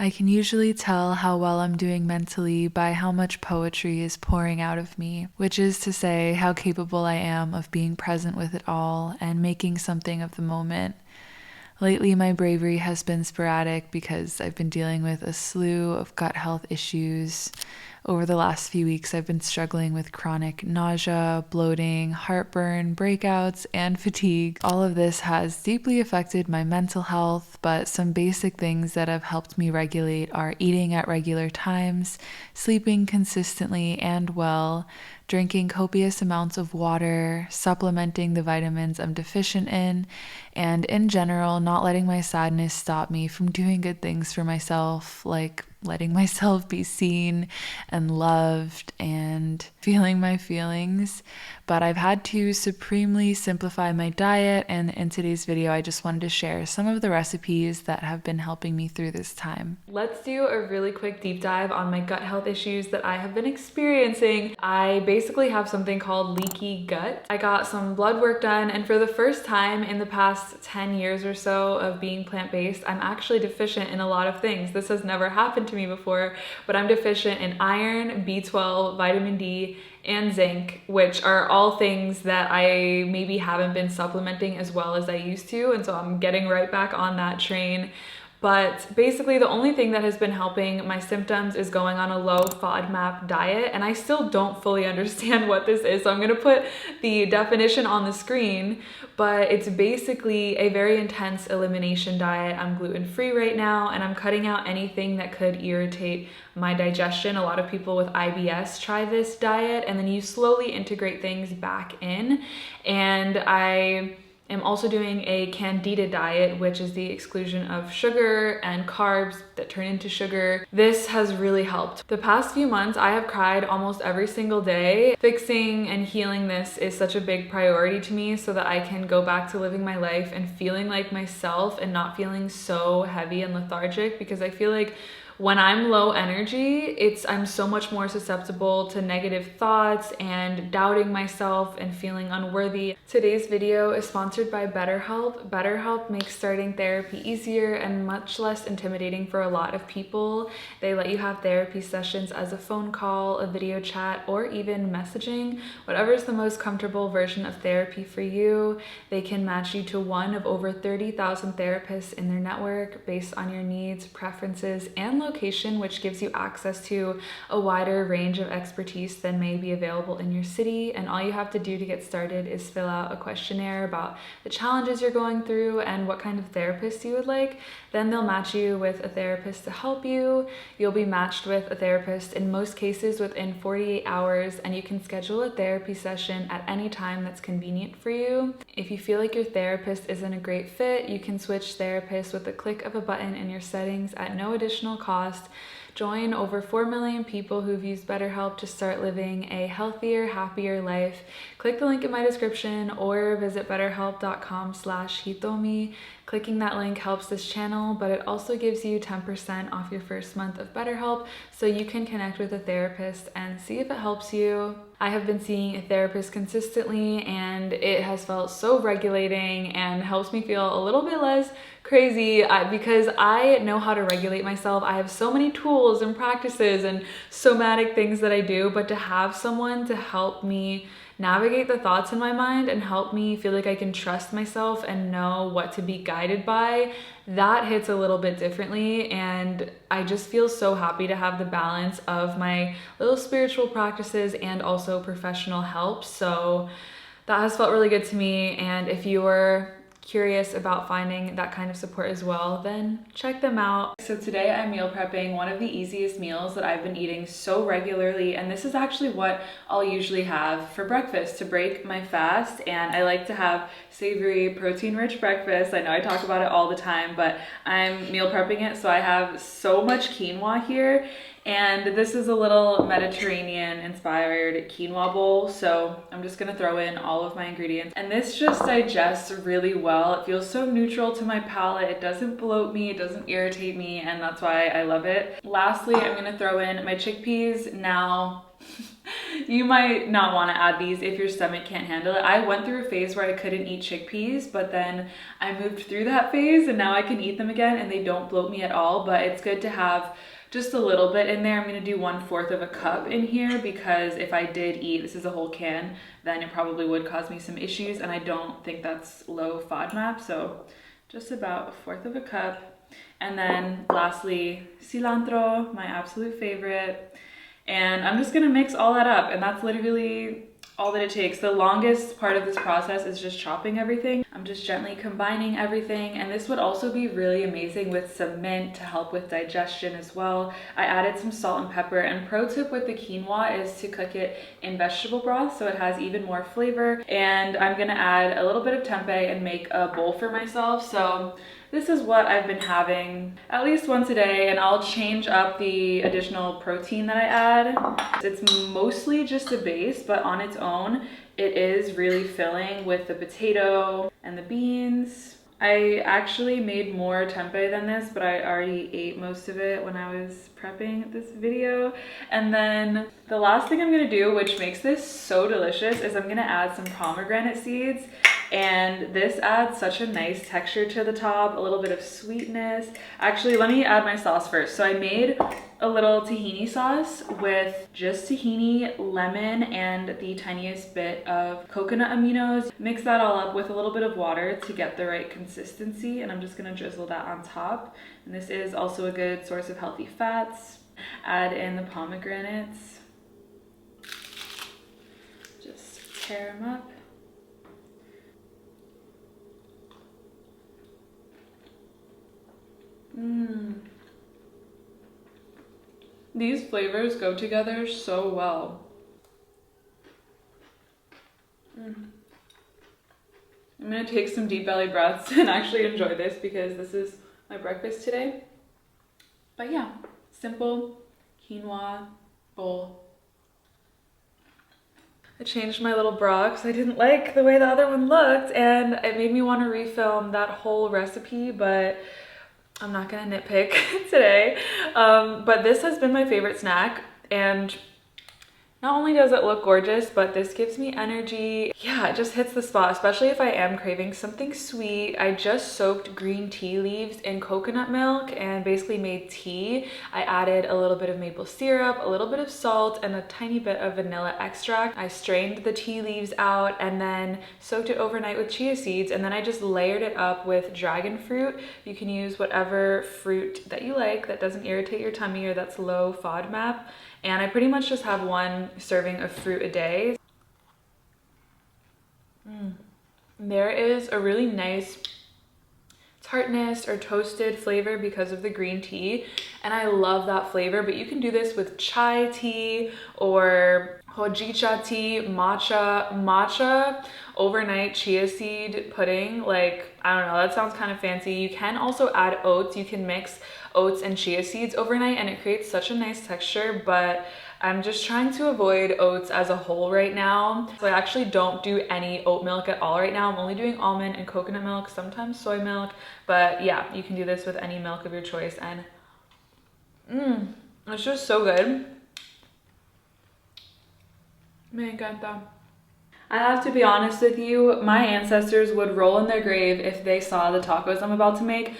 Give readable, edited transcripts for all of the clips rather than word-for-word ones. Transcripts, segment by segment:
I can usually tell how well I'm doing mentally by how much poetry is pouring out of me, which is to say, how capable I am of being present with it all and making something of the moment. Lately, my bravery has been sporadic because I've been dealing with a slew of gut health issues. Over the last few weeks, I've been struggling with chronic nausea, bloating, heartburn, breakouts, and fatigue. All of this has deeply affected my mental health, but some basic things that have helped me regulate are eating at regular times, sleeping consistently and well, drinking copious amounts of water, supplementing the vitamins I'm deficient in general, not letting my sadness stop me from doing good things for myself, like letting myself be seen and loved and feeling my feelings. But I've had to supremely simplify my diet, and in today's video I just wanted to share some of the recipes that have been helping me through this time. Let's do a really quick deep dive on my gut health issues that I have been experiencing. I basically have something called leaky gut. I got some blood work done, and for the first time in the past 10 years or so of being plant-based, I'm actually deficient in a lot of things. This has never happened to me before, but I'm deficient in iron, B12, vitamin D, and zinc, which are all things that I maybe haven't been supplementing as well as I used to, and so I'm getting right back on that train. But basically the only thing that has been helping my symptoms is going on a low FODMAP diet, and I still don't fully understand what this is, so I'm gonna put the definition on the screen, but it's basically a very intense elimination diet. I'm gluten-free right now, and I'm cutting out anything that could irritate my digestion. A lot of people with IBS try this diet, and then you slowly integrate things back in, and I'm also doing a candida diet, which is the exclusion of sugar and carbs that turn into sugar. This has really helped. The past few months, I have cried almost every single day. Fixing and healing this is such a big priority to me so that I can go back to living my life and feeling like myself and not feeling so heavy and lethargic, because I feel like when I'm low energy, I'm so much more susceptible to negative thoughts and doubting myself and feeling unworthy. Today's video is sponsored by BetterHelp. BetterHelp makes starting therapy easier and much less intimidating for a lot of people. They let you have therapy sessions as a phone call, a video chat, or even messaging. Whatever's the most comfortable version of therapy for you. They can match you to one of over 30,000 therapists in their network based on your needs, preferences, and location, which gives you access to a wider range of expertise than may be available in your city. And all you have to do to get started is fill out a questionnaire about the challenges you're going through and what kind of therapist you would like. Then they'll match you with a therapist to help you. You'll be matched with a therapist in most cases within 48 hours, and you can schedule a therapy session at any time that's convenient for you. If you feel like your therapist isn't a great fit, you can switch therapists with the click of a button in your settings at no additional cost. Join over 4 million people who've used BetterHelp to start living a healthier, happier life. Click the link in my description or visit betterhelp.com/Hitomi. Clicking that link helps this channel, but it also gives you 10% off your first month of BetterHelp, so you can connect with a therapist and see if it helps you. I have been seeing a therapist consistently, and it has felt so regulating and helps me feel a little bit less crazy because I know how to regulate myself. I have so many tools and practices and somatic things that I do, but to have someone to help me navigate the thoughts in my mind and help me feel like I can trust myself and know what to be guided by, that hits a little bit differently. And I just feel so happy to have the balance of my little spiritual practices and also professional help. So that has felt really good to me. And if you're curious about finding that kind of support as well, then check them out. So today I'm meal prepping one of the easiest meals that I've been eating so regularly, and this is actually what I'll usually have for breakfast to break my fast. And I like to have savory, protein-rich breakfast. I know I talk about it all the time, but I'm meal prepping it, so I have so much quinoa here. And this is a little Mediterranean inspired quinoa bowl, so I'm just gonna throw in all of my ingredients. And this just digests really well. It feels so neutral to my palate. It doesn't bloat me, it doesn't irritate me, and that's why I love it. Lastly, I'm gonna throw in my chickpeas. Now, You might not want to add these if your stomach can't handle it. I went through a phase where I couldn't eat chickpeas, but then I moved through that phase and now I can eat them again and they don't bloat me at all, but it's good to have just a little bit in there. I'm gonna do 1/4 of a cup in here because if I did eat, this is a whole can, then it probably would cause me some issues and I don't think that's low FODMAP, so just about 1/4 of a cup. And then lastly, cilantro, my absolute favorite. And I'm just gonna mix all that up and that's literally all that it takes. The longest part of this process is just chopping everything. I'm just gently combining everything, and this would also be really amazing with some mint to help with digestion as well. I added some salt and pepper, and pro tip with the quinoa is to cook it in vegetable broth so it has even more flavor. And I'm gonna add a little bit of tempeh and make a bowl for myself. So this is what I've been having at least once a day, and I'll change up the additional protein that I add. It's mostly just a base, but on its own, it is really filling with the potato and the beans. I actually made more tempeh than this, but I already ate most of it when I was prepping this video. And then the last thing I'm gonna do, which makes this so delicious, is I'm gonna add some pomegranate seeds. And this adds such a nice texture to the top, a little bit of sweetness. Actually, let me add my sauce first. So I made a little tahini sauce with just tahini, lemon, and the tiniest bit of coconut aminos. Mix that all up with a little bit of water to get the right consistency, and I'm just gonna drizzle that on top. And this is also a good source of healthy fats. Add in the pomegranates. Just tear them up. These flavors go together so well. I'm gonna take some deep belly breaths and actually enjoy this because this is my breakfast today. But yeah, simple quinoa bowl. I changed my little bra because I didn't like the way the other one looked, and it made me want to refilm that whole recipe, but I'm not gonna nitpick today. But this has been my favorite snack, and not only does it look gorgeous, but this gives me energy. Yeah, it just hits the spot, especially if I am craving something sweet. I just soaked green tea leaves in coconut milk and basically made tea. I added a little bit of maple syrup, a little bit of salt, and a tiny bit of vanilla extract. I strained the tea leaves out and then soaked it overnight with chia seeds, and then I just layered it up with dragon fruit. You can use whatever fruit that you like that doesn't irritate your tummy or that's low FODMAP. And I pretty much just have one serving of fruit a day. There is a really nice tartness or toasted flavor because of the green tea, and I love that flavor. But you can do this with chai tea or hojicha tea, matcha overnight chia seed pudding. Like, I don't know, that sounds kind of fancy. You can also add oats. You can mix oats and chia seeds overnight and it creates such a nice texture, but I'm just trying to avoid oats as a whole right now. So I actually don't do any oat milk at all right now. I'm only doing almond and coconut milk, sometimes soy milk, but yeah, you can do this with any milk of your choice, and it's just so good. Me encanta. I have to be honest with you, my ancestors would roll in their grave if they saw the tacos I'm about to make.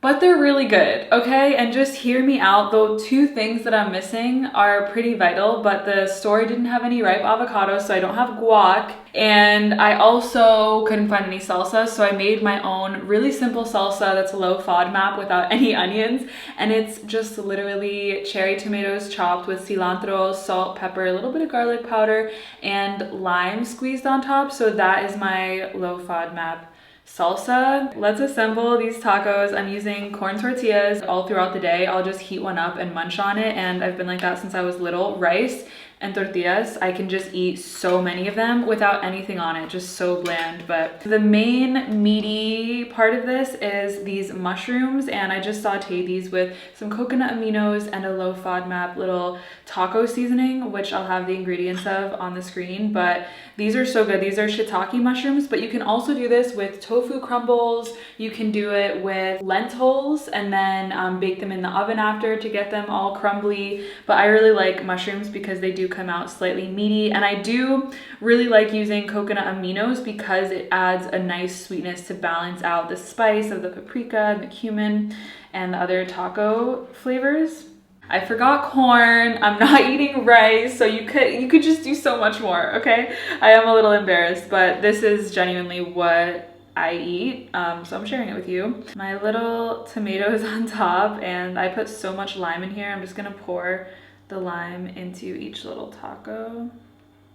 But they're really good, okay? And just hear me out, though two things that I'm missing are pretty vital, but the store didn't have any ripe avocados, so I don't have guac. And I also couldn't find any salsa, so I made my own really simple salsa that's low FODMAP without any onions. And it's just literally cherry tomatoes chopped with cilantro, salt, pepper, a little bit of garlic powder, and lime squeezed on top. So that is my low FODMAP salsa. Let's assemble these tacos. I'm using corn tortillas all throughout the day. I'll just heat one up and munch on it, and I've been like that since I was little. Rice and tortillas, I can just eat so many of them without anything on it, just so bland. But the main meaty part of this is these mushrooms, and I just sauteed these with some coconut aminos and a low FODMAP little taco seasoning, which I'll have the ingredients of on the screen. But these are so good. These are shiitake mushrooms, but you can also do this with tofu crumbles. You can do it with lentils and then bake them in the oven after to get them all crumbly. But I really like mushrooms because they do do come out slightly meaty. And I do really like using coconut aminos because it adds a nice sweetness to balance out the spice of the paprika and the cumin and the other taco flavors. I forgot corn. I'm not eating rice, so you could just do so much more, okay? I am a little embarrassed, but this is genuinely what I eat, so I'm sharing it with you. My little tomatoes on top, and I put so much lime in here. I'm just gonna pour the lime into each little taco.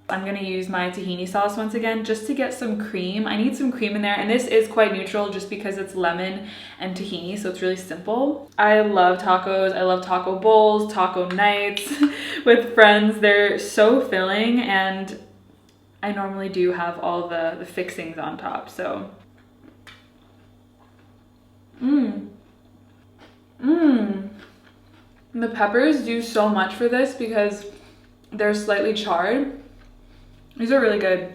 I'm gonna use my tahini sauce once again just to get some cream. I need some cream in there, and this is quite neutral just because it's lemon and tahini, so it's really simple. I love tacos. I love taco bowls, taco nights with friends. They're so filling, and I normally do have all the fixings on top, so. The peppers do so much for this because they're slightly charred. These are really good.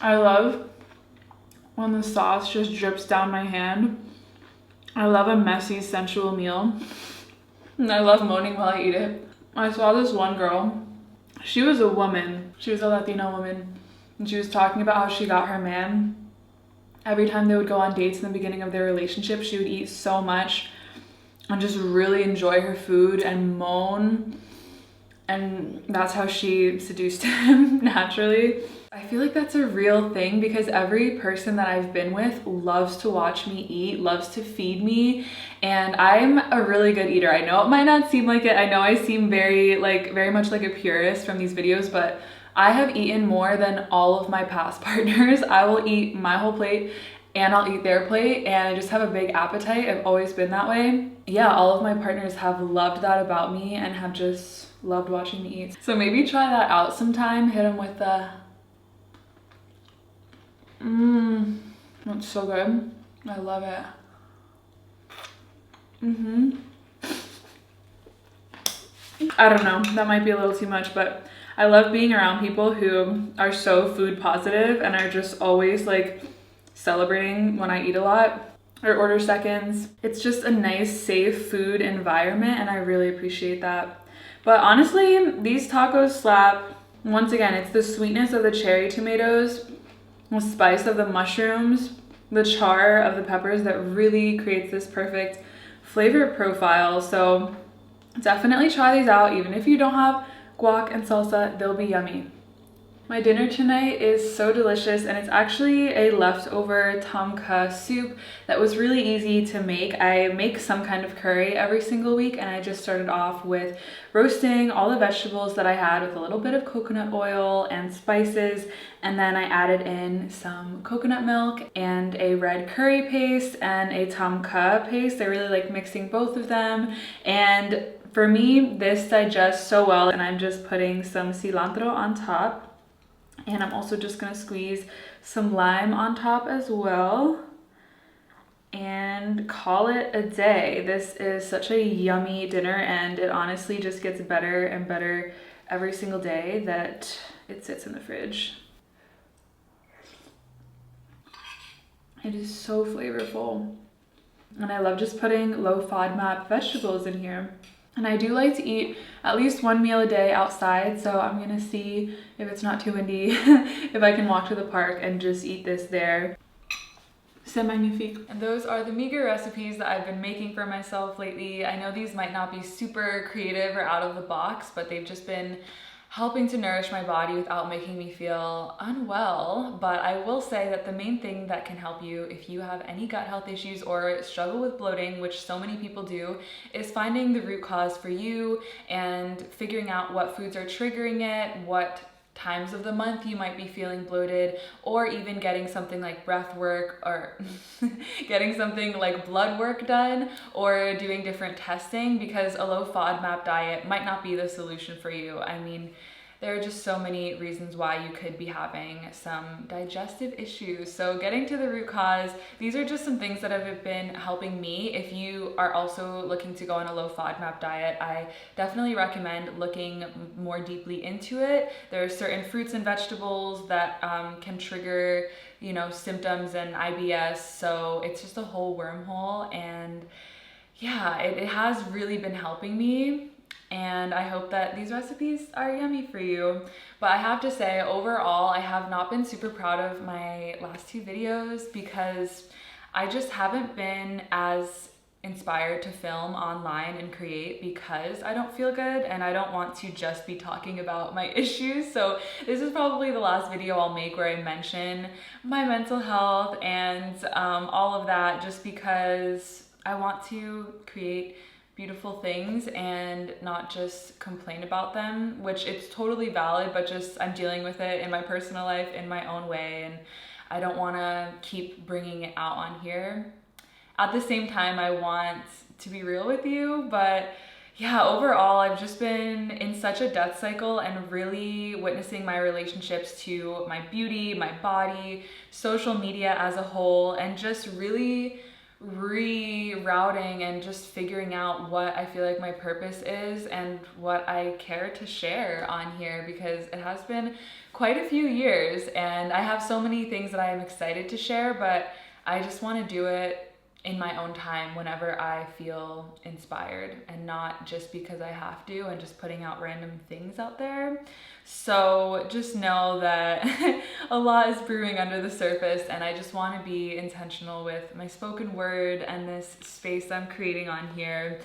I love when the sauce just drips down my hand. I love a messy, sensual meal. And I love moaning while I eat it. I saw this one girl. She was a woman. She was a Latino woman. And she was talking about how she got her man. Every time they would go on dates in the beginning of their relationship, she would eat so much and just really enjoy her food and moan. And that's how she seduced him naturally. I feel like that's a real thing because every person that I've been with loves to watch me eat, loves to feed me, and I'm a really good eater. I know it might not seem like it. I know I seem very much like a purist from these videos, but I have eaten more than all of my past partners. I will eat my whole plate and I'll eat their plate, and I just have a big appetite. I've always been that way. Yeah, all of my partners have loved that about me and have just loved watching me eat. So maybe try that out sometime. Hit them with the that's so good. I love it. I don't know, that might be a little too much, but I love being around people who are so food positive and are just always like celebrating when I eat a lot or order seconds. It's just a nice, safe food environment, and I really appreciate that. But honestly, these tacos slap. Once again, it's the sweetness of the cherry tomatoes, the spice of the mushrooms, the char of the peppers that really creates this perfect flavor profile. So definitely try these out. Even if you don't have guac and salsa, they'll be yummy. My dinner tonight is so delicious, and it's actually a leftover tom kha soup that was really easy to make. I make some kind of curry every single week, and I just started off with roasting all the vegetables that I had with a little bit of coconut oil and spices, and then I added in some coconut milk and a red curry paste and a tom kha paste. I really like mixing both of them, and for me, this digests so well, and I'm just putting some cilantro on top. And I'm also just gonna squeeze some lime on top as well and call it a day. This is such a yummy dinner, and it honestly just gets better and better every single day that it sits in the fridge. It is so flavorful. And I love just putting low FODMAP vegetables in here. And I do like to eat at least one meal a day outside, so I'm gonna see if it's not too windy, if I can walk to the park and just eat this there. C'est magnifique. And those are the meager recipes that I've been making for myself lately. I know these might not be super creative or out of the box, but they've just been helping to nourish my body without making me feel unwell. But I will say that the main thing that can help you if you have any gut health issues or struggle with bloating, which so many people do, is finding the root cause for you and figuring out what foods are triggering it, what times of the month you might be feeling bloated, or even getting something like breath work or getting something like blood work done, or doing different testing, because a low FODMAP diet might not be the solution for you. I mean, there are just so many reasons why you could be having some digestive issues. So getting to the root cause, these are just some things that have been helping me. If you are also looking to go on a low FODMAP diet, I definitely recommend looking more deeply into it. There are certain fruits and vegetables that can trigger, you know, symptoms and IBS. So it's just a whole wormhole. And yeah, it has really been helping me. And I hope that these recipes are yummy for you. But I have to say, overall, I have not been super proud of my last 2 videos because I just haven't been as inspired to film online and create because I don't feel good and I don't want to just be talking about my issues. So this is probably the last video I'll make where I mention my mental health and all of that, just because I want to create beautiful things and not just complain about them, which it's totally valid, but just I'm dealing with it in my personal life in my own way, and I don't want to keep bringing it out on here. At the same time, I want to be real with you, but yeah, overall, I've just been in such a death cycle and really witnessing my relationships to my beauty, my body, social media as a whole, and just really rerouting and just figuring out what I feel like my purpose is and what I care to share on here, because it has been quite a few years and I have so many things that I am excited to share, but I just want to do it in my own time whenever I feel inspired and not just because I have to and just putting out random things out there. So just know that a lot is brewing under the surface and I just want to be intentional with my spoken word and this space I'm creating on here.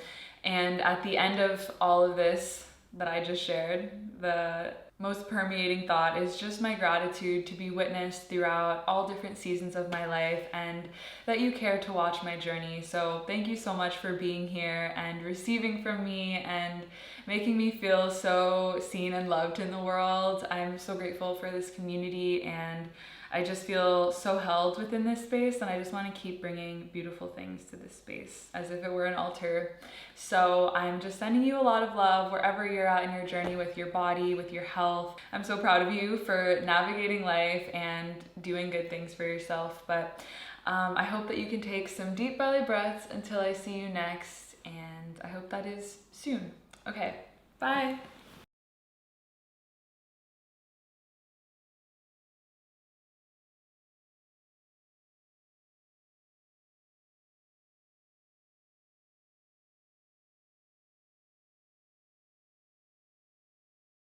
And at the end of all of this that I just shared, the most permeating thought is just my gratitude to be witnessed throughout all different seasons of my life and that you care to watch my journey. So thank you so much for being here and receiving from me and making me feel so seen and loved in the world. I'm so grateful for this community and I just feel so held within this space, and I just want to keep bringing beautiful things to this space as if it were an altar. So I'm just sending you a lot of love wherever you're at in your journey with your body, with your health. I'm so proud of you for navigating life and doing good things for yourself. But I hope that you can take some deep belly breaths until I see you next, and I hope that is soon. Okay, bye.